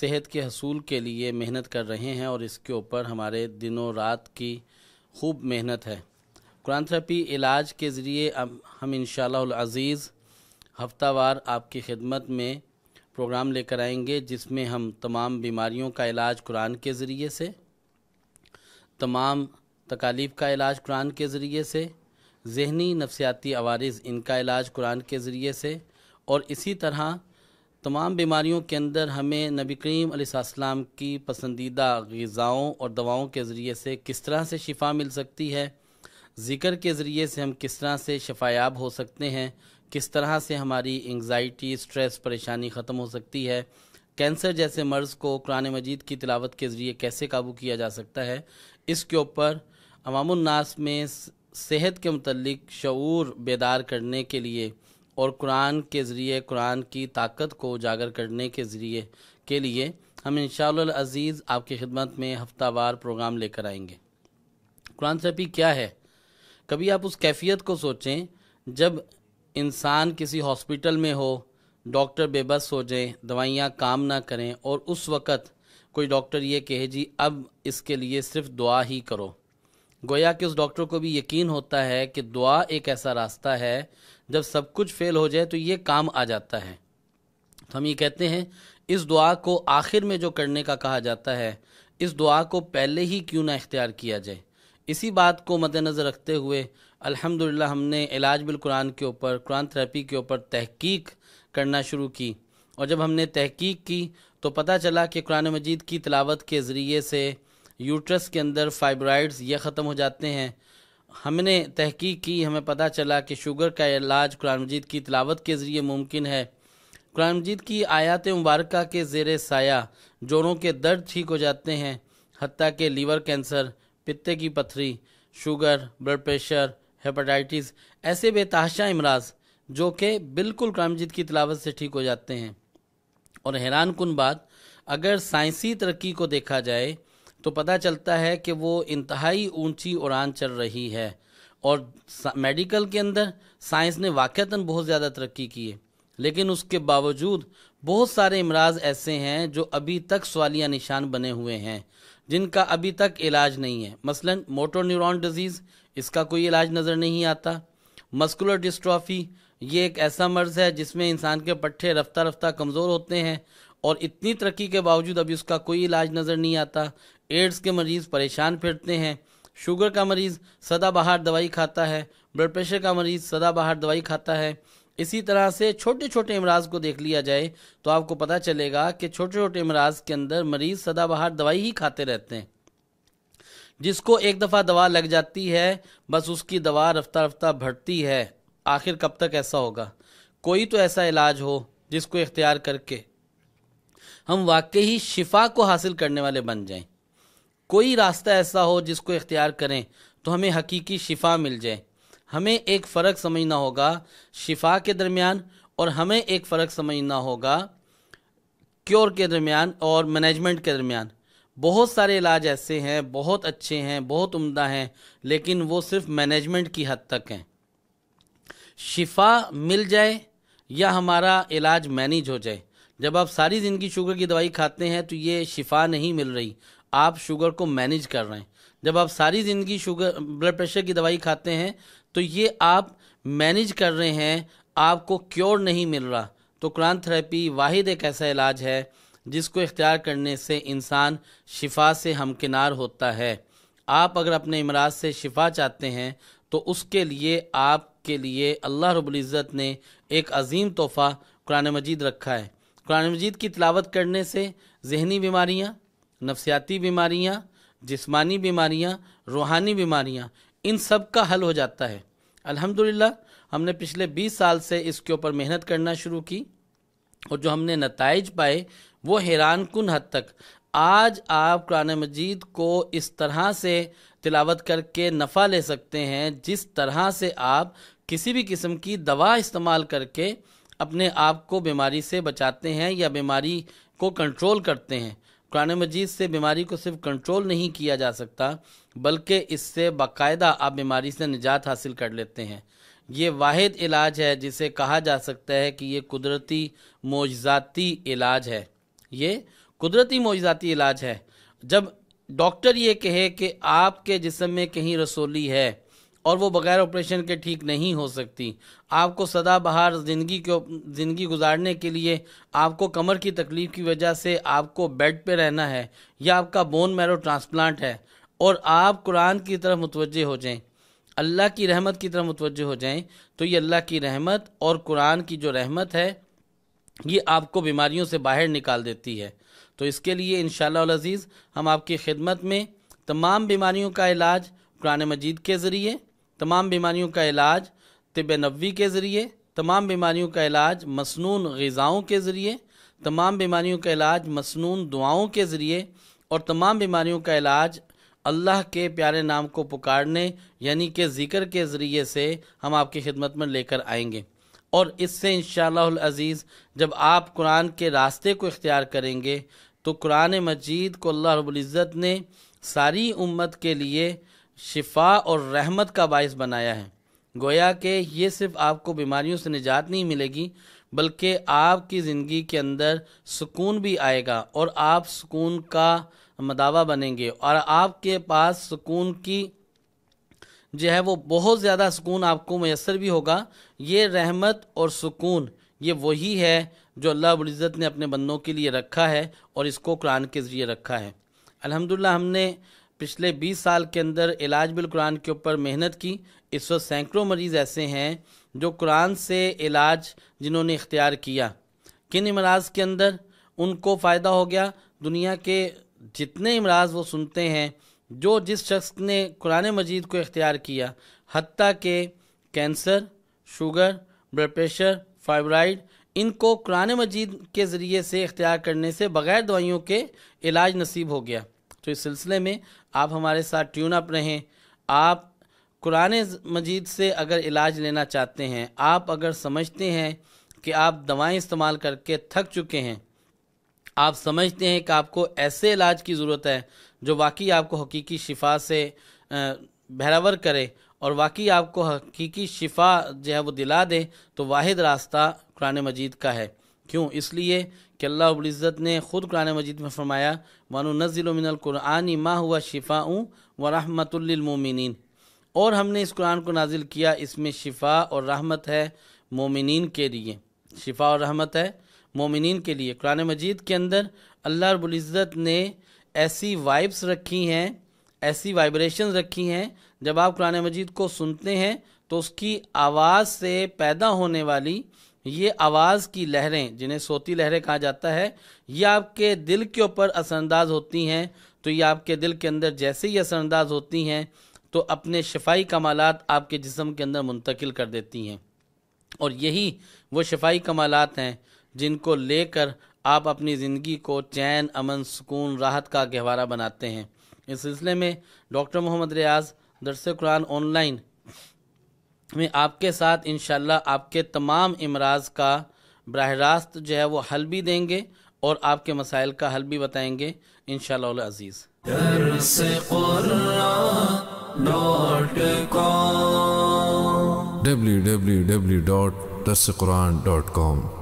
صحت کے حصول کے لیے محنت کر رہے ہیں اور اس کے اوپر ہمارے دنوں رات کی خوب محنت ہے۔ قرآن تھراپی علاج کے ذریعے ہم انشاءاللہ العزیز ہفتہ وار آپ کی خدمت میں پروگرام لے کر آئیں گے، جس میں ہم تمام بیماریوں کا علاج قرآن کے ذریعے سے، تمام تکالیف کا علاج قرآن کے ذریعے سے، ذہنی نفسیاتی عوارض ان کا علاج قرآن کے ذریعے سے، اور اسی طرح تمام بیماریوں کے اندر ہمیں نبی کریم علیہ السلام کی پسندیدہ غذاؤں اور دواؤں کے ذریعے سے کس طرح سے شفا مل سکتی ہے، ذکر کے ذریعے سے ہم کس طرح سے شفایاب ہو سکتے ہیں، کس طرح سے ہماری انگزائٹی، سٹریس، پریشانی ختم ہو سکتی ہے، کینسر جیسے مرض کو قرآن مجید کی تلاوت کے ذریعے کیسے قابو کیا جا سکتا ہے، اس کے اوپر عوام الناس میں صحت کے متعلق شعور بیدار کرنے کے لیے اور قرآن کے ذریعے قرآن کی طاقت کو اجاگر کرنے کے لیے ہم انشاءاللہ العزیز آپ کی خدمت میں ہفتہ وار پروگرام لے کر آئیں گے۔ قرآن تھراپی کیا ہے؟ کبھی آپ اس کیفیت کو سوچیں جب انسان کسی ہاسپٹل میں ہو، ڈاکٹر بے بس ہو جائیں، دوائیاں کام نہ کریں، اور اس وقت کوئی ڈاکٹر یہ کہے جی اب اس کے لیے صرف دعا ہی کرو۔ گویا کہ اس ڈاکٹر کو بھی یقین ہوتا ہے کہ دعا ایک ایسا راستہ ہے، جب سب کچھ فیل ہو جائے تو یہ کام آ جاتا ہے۔ تو ہم یہ کہتے ہیں اس دعا کو آخر میں جو کرنے کا کہا جاتا ہے، اس دعا کو پہلے ہی کیوں نہ اختیار کیا جائے۔ اسی بات کو مد نظر رکھتے ہوئے الحمدللہ ہم نے علاج بالقرآن کے اوپر، قرآن تھراپی کے اوپر تحقیق کرنا شروع کی، اور جب ہم نے تحقیق کی تو پتہ چلا کہ قرآن مجید کی تلاوت کے ذریعے سے یوٹرس کے اندر فائبرائڈز یہ ختم ہو جاتے ہیں۔ ہم نے تحقیق کی، ہمیں پتہ چلا کہ شوگر کا علاج قرآن مجید کی تلاوت کے ذریعے ممکن ہے۔ قرآن مجید کی آیات مبارکہ کے زیر سایہ جوڑوں کے درد ٹھیک ہو جاتے ہیں، حتیٰ کہ لیور کینسر، پتے کی پتھری، شوگر، بلڈ پریشر، ہیپاٹائٹس، ایسے بے تحاشا امراض جو کہ بالکل قرآن مجید کی تلاوت سے ٹھیک ہو جاتے ہیں۔ اور حیران کن بات، اگر سائنسی ترقی کو دیکھا جائے تو پتہ چلتا ہے کہ وہ انتہائی اونچی اڑان چل رہی ہے، اور میڈیکل کے اندر سائنس نے واقعتاً بہت زیادہ ترقی کی ہے، لیکن اس کے باوجود بہت سارے امراض ایسے ہیں جو ابھی تک سوالیہ نشان بنے ہوئے ہیں، جن کا ابھی تک علاج نہیں ہے۔ مثلا موٹر نیورون ڈیزیز، اس کا کوئی علاج نظر نہیں آتا۔ مسکولر ڈسٹرافی، یہ ایک ایسا مرض ہے جس میں انسان کے پٹھے رفتہ رفتہ کمزور ہوتے ہیں، اور اتنی ترقی کے باوجود ابھی اس کا کوئی علاج نظر نہیں آتا۔ ایڈز کے مریض پریشان پھرتے ہیں، شوگر کا مریض سدا بہار دوائی کھاتا ہے، بلڈ پریشر کا مریض سدا بہار دوائی کھاتا ہے۔ اسی طرح سے چھوٹے چھوٹے امراض کو دیکھ لیا جائے تو آپ کو پتہ چلے گا کہ چھوٹے چھوٹے امراض کے اندر مریض سدا بہار دوائی ہی کھاتے رہتے ہیں۔ جس کو ایک دفعہ دوا لگ جاتی ہے، بس اس کی دوا رفتہ رفتہ بڑھتی ہے۔ آخر کب تک ایسا ہوگا؟ کوئی تو ایسا علاج ہو جس کو اختیار کر کے ہم واقعی شفا کو حاصل کرنے والے بن جائیں۔ کوئی راستہ ایسا ہو جس کو اختیار کریں تو ہمیں حقیقی شفا مل جائے۔ ہمیں ایک فرق سمجھنا ہوگا شفا کے درمیان، اور ہمیں ایک فرق سمجھنا ہوگا کیور کے درمیان اور مینجمنٹ کے درمیان۔ بہت سارے علاج ایسے ہیں، بہت اچھے ہیں، بہت عمدہ ہیں، لیکن وہ صرف مینجمنٹ کی حد تک ہیں۔ شفا مل جائے یا ہمارا علاج مینیج ہو جائے۔ جب آپ ساری زندگی شوگر کی دوائی کھاتے ہیں تو یہ شفا نہیں مل رہی، آپ شوگر کو مینیج کر رہے ہیں۔ جب آپ ساری زندگی بلڈ پریشر کی دوائی کھاتے ہیں تو یہ آپ مینیج کر رہے ہیں، آپ کو کیور نہیں مل رہا۔ تو قرآن تھراپی واحد ایک ایسا علاج ہے جس کو اختیار کرنے سے انسان شفا سے ہمکنار ہوتا ہے۔ آپ اگر اپنے امراض سے شفا چاہتے ہیں تو اس کے لیے آپ کے لیے اللہ رب العزت نے ایک عظیم تحفہ قرآن مجید رکھا ہے۔ قرآن مجید کی تلاوت کرنے سے ذہنی بیماریاں، نفسیاتی بیماریاں، جسمانی بیماریاں، روحانی بیماریاں، ان سب کا حل ہو جاتا ہے۔ الحمدللہ ہم نے پچھلے 20 سال سے اس کے اوپر محنت کرنا شروع کی، اور جو ہم نے نتائج پائے وہ حیران کن حد تک۔ آج آپ قرآن مجید کو اس طرح سے تلاوت کر کے نفع لے سکتے ہیں جس طرح سے آپ کسی بھی قسم کی دوا استعمال کر کے اپنے آپ کو بیماری سے بچاتے ہیں یا بیماری کو کنٹرول کرتے ہیں۔ قرآن مجید سے بیماری کو صرف کنٹرول نہیں کیا جا سکتا، بلکہ اس سے باقاعدہ آپ بیماری سے نجات حاصل کر لیتے ہیں۔ یہ واحد علاج ہے جسے کہا جا سکتا ہے کہ یہ قدرتی معجزاتی علاج ہے۔ یہ قدرتی معجزاتی علاج ہے۔ جب ڈاکٹر یہ کہے کہ آپ کے جسم میں کہیں رسولی ہے اور وہ بغیر آپریشن کے ٹھیک نہیں ہو سکتی، آپ کو سدا بہار زندگی گزارنے کے لیے آپ کو کمر کی تکلیف کی وجہ سے آپ کو بیڈ پہ رہنا ہے، یا آپ کا بون میرو ٹرانسپلانٹ ہے، اور آپ قرآن کی طرف متوجہ ہو جائیں، اللہ کی رحمت کی طرف متوجہ ہو جائیں، تو یہ اللہ کی رحمت اور قرآن کی جو رحمت ہے یہ آپ کو بیماریوں سے باہر نکال دیتی ہے۔ تو اس کے لیے انشاءاللہ العزیز ہم آپ کی خدمت میں تمام بیماریوں کا علاج قرآن مجید کے ذریعے، تمام بیماریوں کا علاج طب نبوی کے ذریعے، تمام بیماریوں کا علاج مسنون غذاؤں کے ذریعے، تمام بیماریوں کا علاج مسنون دعاؤں کے ذریعے، اور تمام بیماریوں کا علاج اللہ کے پیارے نام کو پکارنے یعنی کہ ذکر کے ذریعے سے ہم آپ کی خدمت میں لے کر آئیں گے۔ اور اس سے انشاءاللہ العزیز جب آپ قرآن کے راستے کو اختیار کریں گے تو قرآن مجید کو اللہ رب العزت نے ساری امت کے لیے شفا اور رحمت کا باعث بنایا ہے۔ گویا کہ یہ صرف آپ کو بیماریوں سے نجات نہیں ملے گی، بلکہ آپ کی زندگی کے اندر سکون بھی آئے گا، اور آپ سکون کا مداوا بنیں گے، اور آپ کے پاس سکون کی جو ہے وہ بہت زیادہ سکون آپ کو میسر بھی ہوگا۔ یہ رحمت اور سکون یہ وہی ہے جو اللہ رب العزت نے اپنے بندوں کے لیے رکھا ہے، اور اس کو قرآن کے ذریعے رکھا ہے۔ الحمدللہ ہم نے پچھلے 20 سال کے اندر علاج بالقرآن کے اوپر محنت کی۔ اس وقت سینکڑوں مریض ایسے ہیں جو قرآن سے علاج جنہوں نے اختیار کیا۔ کن امراض کے اندر ان کو فائدہ ہو گیا؟ دنیا کے جتنے امراض وہ سنتے ہیں، جو جس شخص نے قرآن مجید کو اختیار کیا، حتیٰ کہ کینسر، شوگر، بلڈ پریشر، فائبرائڈ، ان کو قرآن مجید کے ذریعے سے اختیار کرنے سے بغیر دوائیوں کے علاج نصیب ہو گیا۔ تو اس سلسلے میں آپ ہمارے ساتھ ٹیون اپ رہیں۔ آپ قرآن مجید سے اگر علاج لینا چاہتے ہیں، آپ اگر سمجھتے ہیں کہ آپ دوائیں استعمال کر کے تھک چکے ہیں، آپ سمجھتے ہیں کہ آپ کو ایسے علاج کی ضرورت ہے جو واقعی آپ کو حقیقی شفا سے بہرور کرے اور واقعی آپ کو حقیقی شفا جو ہے وہ دلا دے، تو واحد راستہ قرآن مجید کا ہے۔ کیوں؟ اس لیے کہ اللہ رب العزت نے خود قرآن مجید میں فرمایا وَنُنَزِّلُ مِنَ الْقُرْآنِ مَا هُوَ شِفَاءٌ وَرَحْمَةٌ لِّلْمُؤْمِنِينَ، اور ہم نے اس قرآن کو نازل کیا، اس میں شفا اور رحمت ہے مومنین کے لیے، شفا اور رحمت ہے مومنین کے لیے۔ قرآن مجید کے اندر اللہ رب العزت نے ایسی وائبس رکھی ہیں، ایسی وائبریشنز رکھی ہیں، جب آپ قرآن مجید کو سنتے ہیں تو اس کی آواز سے پیدا ہونے والی یہ آواز کی لہریں، جنہیں صوتی لہریں کہا جاتا ہے، یہ آپ کے دل کے اوپر اثر انداز ہوتی ہیں۔ تو یہ آپ کے دل کے اندر جیسے ہی اثر انداز ہوتی ہیں تو اپنے شفائی کمالات آپ کے جسم کے اندر منتقل کر دیتی ہیں، اور یہی وہ شفائی کمالات ہیں جن کو لے کر آپ اپنی زندگی کو چین، امن، سکون، راحت کا گہوارہ بناتے ہیں۔ اس سلسلے میں ڈاکٹر محمد ریاض درس قرآن آن لائن میں آپ کے ساتھ انشاءاللہ آپ کے تمام امراض کا براہ راست جو ہے وہ حل بھی دیں گے اور آپ کے مسائل کا حل بھی بتائیں گے انشاءاللہ العزیز۔ www.darsequran.com